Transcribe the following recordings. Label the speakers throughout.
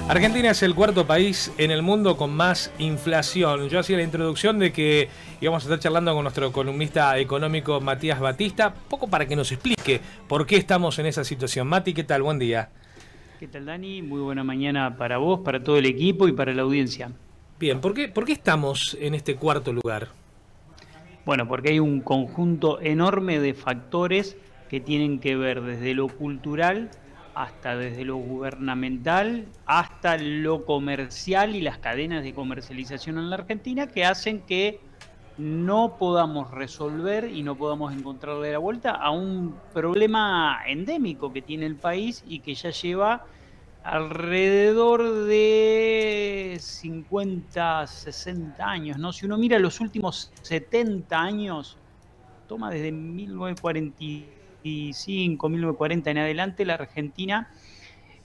Speaker 1: Argentina es el cuarto país en el mundo con más inflación. Yo hacía la introducción de que íbamos a estar charlando con nuestro columnista económico Matías Batista, poco para que nos explique por qué estamos en esa situación. Mati, ¿qué tal? Buen día.
Speaker 2: ¿Qué tal, Dani? Muy buena mañana para vos, para todo el equipo y para la audiencia.
Speaker 1: Bien, ¿por qué estamos en este cuarto lugar?
Speaker 2: Bueno, porque hay un conjunto enorme de factores que tienen que ver desde lo cultural hasta desde lo gubernamental, hasta lo comercial y las cadenas de comercialización en la Argentina que hacen que no podamos resolver y no podamos encontrarle la vuelta a un problema endémico que tiene el país y que ya lleva alrededor de 50, 60 años, ¿no? Si uno mira los últimos 70 años, toma desde 1945, 1940 en adelante, la Argentina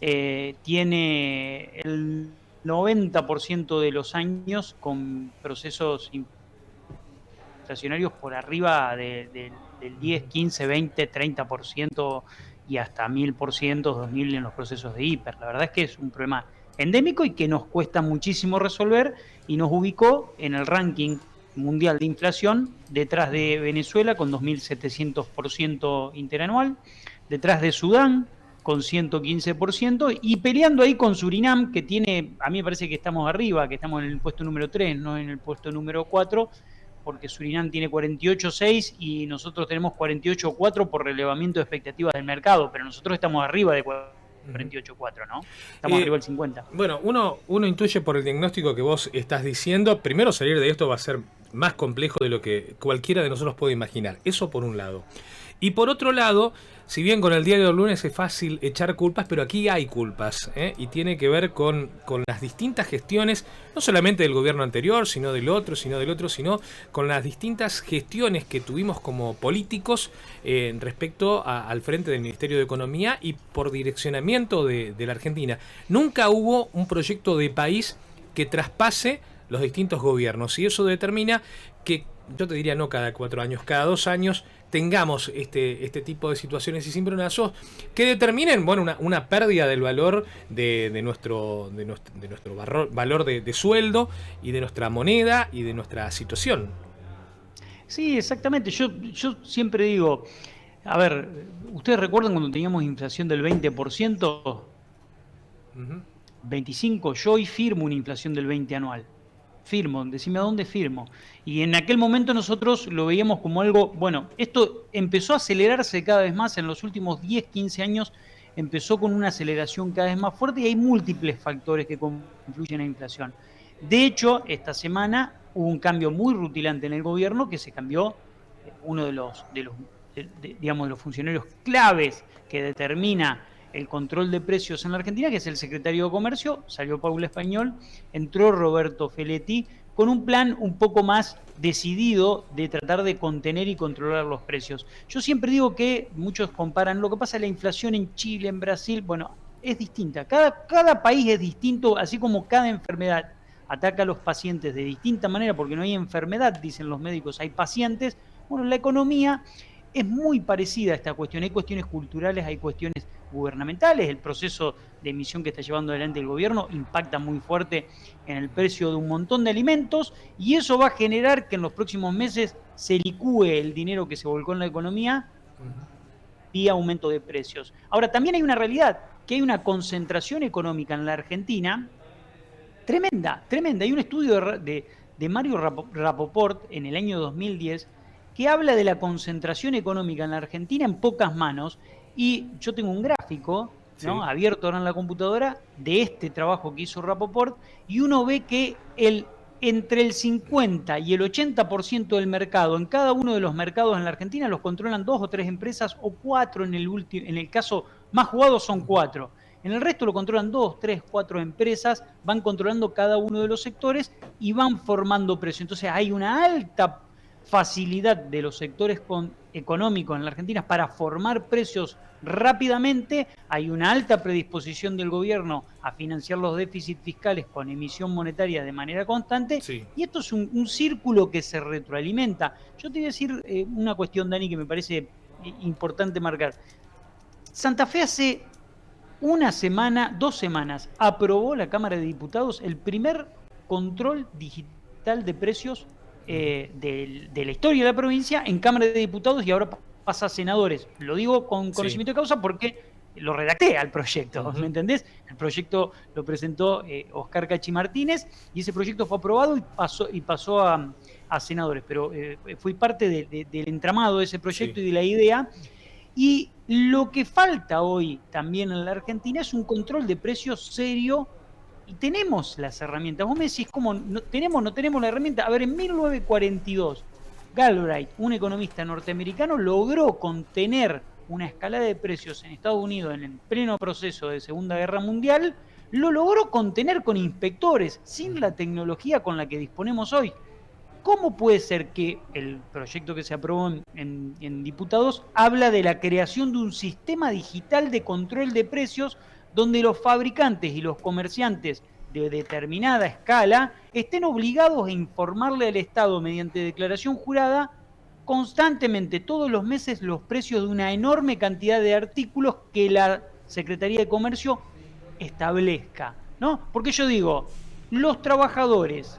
Speaker 2: tiene el 90% de los años con procesos inflacionarios por arriba del 10, 15, 20, 30% y hasta 1000%, 2000 en los procesos de hiper. La verdad es que es un problema endémico y que nos cuesta muchísimo resolver y nos ubicó en el ranking mundial de inflación detrás de Venezuela con 2700% interanual, detrás de Sudán con 115% y peleando ahí con Surinam, que tiene, a mí me parece que estamos arriba, que estamos en el puesto número 3, no en el puesto número 4, porque Surinam tiene 48,6 y nosotros tenemos 48,4 por relevamiento de expectativas del mercado, pero nosotros estamos arriba de 48,4, ¿no? Estamos arriba del 50.
Speaker 1: Bueno, uno intuye por el diagnóstico que vos estás diciendo, primero salir de esto va a ser más complejo de lo que cualquiera de nosotros puede imaginar. Eso por un lado. Y por otro lado, si bien con el diario del lunes es fácil echar culpas, pero aquí hay culpas, y tiene que ver con las distintas gestiones, no solamente del gobierno anterior, sino del otro, sino con las distintas gestiones que tuvimos como políticos respecto al frente del Ministerio de Economía y por direccionamiento de la Argentina. Nunca hubo un proyecto de país que traspase los distintos gobiernos y eso determina que, yo te diría no cada 4 años, cada 2 años tengamos este tipo de situaciones y cimbronazos que determinen, bueno, una pérdida del valor de nuestro valor de sueldo y de nuestra moneda y de nuestra situación.
Speaker 2: Sí, exactamente. Yo siempre digo, a ver, ¿ustedes recuerdan cuando teníamos inflación del 20%? 25, yo hoy firmo una inflación del 20 anual. Firmo, decime a dónde firmo. Y en aquel momento nosotros lo veíamos como algo, bueno, esto empezó a acelerarse cada vez más en los últimos 10, 15 años, empezó con una aceleración cada vez más fuerte y hay múltiples factores que confluyen en la inflación. De hecho, esta semana hubo un cambio muy rutilante en el gobierno que se cambió uno digamos, de los funcionarios claves que determina el control de precios en la Argentina, que es el secretario de Comercio, salió Paula Español, entró Roberto Feletti, con un plan un poco más decidido de tratar de contener y controlar los precios. Yo siempre digo que muchos comparan lo que pasa en la inflación en Chile, en Brasil, bueno, es distinta. Cada país es distinto, así como cada enfermedad ataca a los pacientes de distinta manera, porque no hay enfermedad, dicen los médicos, hay pacientes. Bueno, la economía es muy parecida a esta cuestión. Hay cuestiones culturales, hay cuestiones gubernamentales. El proceso de emisión que está llevando adelante el gobierno impacta muy fuerte en el precio de un montón de alimentos y eso va a generar que en los próximos meses se licúe el dinero que se volcó en la economía vía aumento de precios. Ahora, también hay una realidad, que hay una concentración económica en la Argentina tremenda, tremenda. Hay un estudio de Mario Rapoport en el año 2010 que habla de la concentración económica en la Argentina en pocas manos y yo tengo un gráfico, ¿no?,
Speaker 1: Sí.
Speaker 2: abierto ahora en la computadora de este trabajo que hizo Rapoport y uno ve que entre el 50 y el 80% del mercado, en cada uno de los mercados en la Argentina, los controlan 2 o 3 empresas o 4 en el caso más jugado son 4. En el resto lo controlan 2, 3, 4 empresas, van controlando cada uno de los sectores y van formando precio. Entonces hay una alta facilidad de los sectores económicos en la Argentina para formar precios rápidamente, hay una alta predisposición del gobierno a financiar los déficits fiscales con emisión monetaria de manera constante,
Speaker 1: Sí.
Speaker 2: y esto es un círculo que se retroalimenta. Yo te voy a decir una cuestión, Dani, que me parece importante marcar. Santa Fe hace una semana, 2 semanas, aprobó la Cámara de Diputados el primer control digital de precios de la historia de la provincia en Cámara de Diputados y ahora pasa a senadores. Lo digo con conocimiento de causa porque lo redacté al proyecto, ¿me entendés? El proyecto lo presentó Oscar Cachi Martínez y ese proyecto fue aprobado y pasó a senadores, pero fui parte del entramado de ese proyecto y de la idea. Y lo que falta hoy también en la Argentina es un control de precios serio y tenemos las herramientas. Vos me decís, ¿cómo no tenemos la herramienta? A ver, en 1942, Galbraith, un economista norteamericano, logró contener una escalada de precios en Estados Unidos en el pleno proceso de Segunda Guerra Mundial, lo logró contener con inspectores, sin la tecnología con la que disponemos hoy. ¿Cómo puede ser que el proyecto que se aprobó en diputados habla de la creación de un sistema digital de control de precios donde los fabricantes y los comerciantes de determinada escala estén obligados a informarle al Estado mediante declaración jurada constantemente, todos los meses, los precios de una enorme cantidad de artículos que la Secretaría de Comercio establezca, ¿no? Porque yo digo, los trabajadores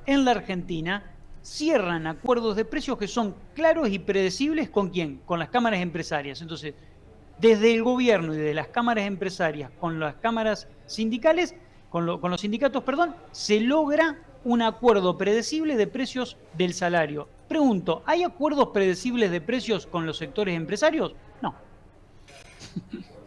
Speaker 2: en la Argentina cierran acuerdos de precios que son claros y predecibles ¿con quién? Con las cámaras empresarias. Entonces, desde el gobierno y de las cámaras empresarias con las cámaras sindicales, con los sindicatos, perdón, se logra un acuerdo predecible de precios del salario. Pregunto, ¿hay acuerdos predecibles de precios con los sectores empresarios? No.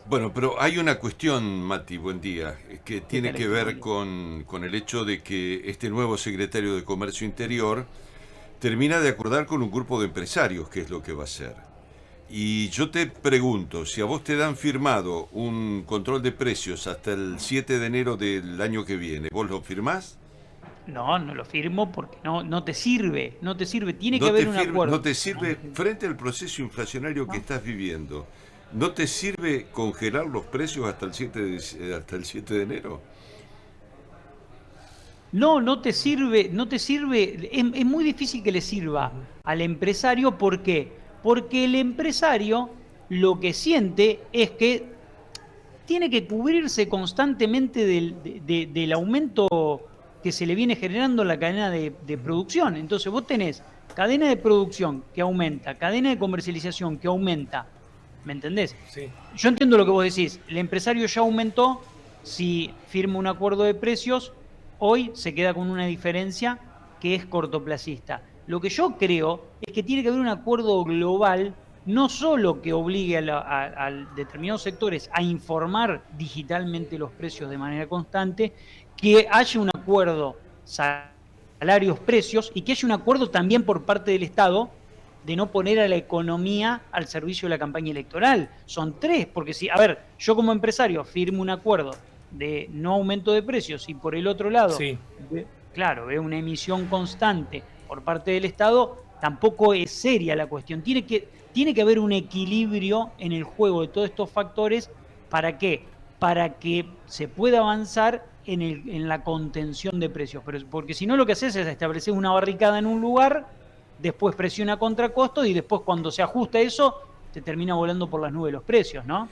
Speaker 3: Bueno, pero hay una cuestión, Mati, buen día, que tiene que ver con el hecho de que este nuevo secretario de Comercio Interior termina de acordar con un grupo de empresarios qué es lo que va a hacer. Y yo te pregunto, si a vos te dan firmado un control de precios hasta el 7 de enero del año que viene, ¿vos lo firmás?
Speaker 2: No, no lo firmo porque no te sirve, tiene que haber un acuerdo.
Speaker 3: No te sirve frente al proceso inflacionario que estás viviendo. ¿No te sirve congelar los precios hasta el 7 de enero?
Speaker 2: No te sirve, es muy difícil que le sirva al empresario. ¿Por qué? Porque el empresario lo que siente es que tiene que cubrirse constantemente del aumento que se le viene generando en la cadena de producción. Entonces vos tenés cadena de producción que aumenta, cadena de comercialización que aumenta. ¿Me entendés?
Speaker 1: Sí.
Speaker 2: Yo entiendo lo que vos decís. El empresario ya aumentó. Si firma un acuerdo de precios, hoy se queda con una diferencia que es cortoplacista. Lo que yo creo es que tiene que haber un acuerdo global, no solo que obligue a determinados sectores a informar digitalmente los precios de manera constante, que haya un acuerdo salarios-precios y que haya un acuerdo también por parte del Estado de no poner a la economía al servicio de la campaña electoral. Son tres, porque si, a ver, yo como empresario firmo un acuerdo de no aumento de precios y por el otro lado, claro, veo una emisión constante por parte del Estado, tampoco es seria la cuestión. Tiene que haber un equilibrio en el juego de todos estos factores. ¿Para qué? Para que se pueda avanzar en la contención de precios. Pero, porque si no, lo que haces es establecer una barricada en un lugar, después presiona contra costos y después cuando se ajusta eso, te termina volando por las nubes los precios, ¿no?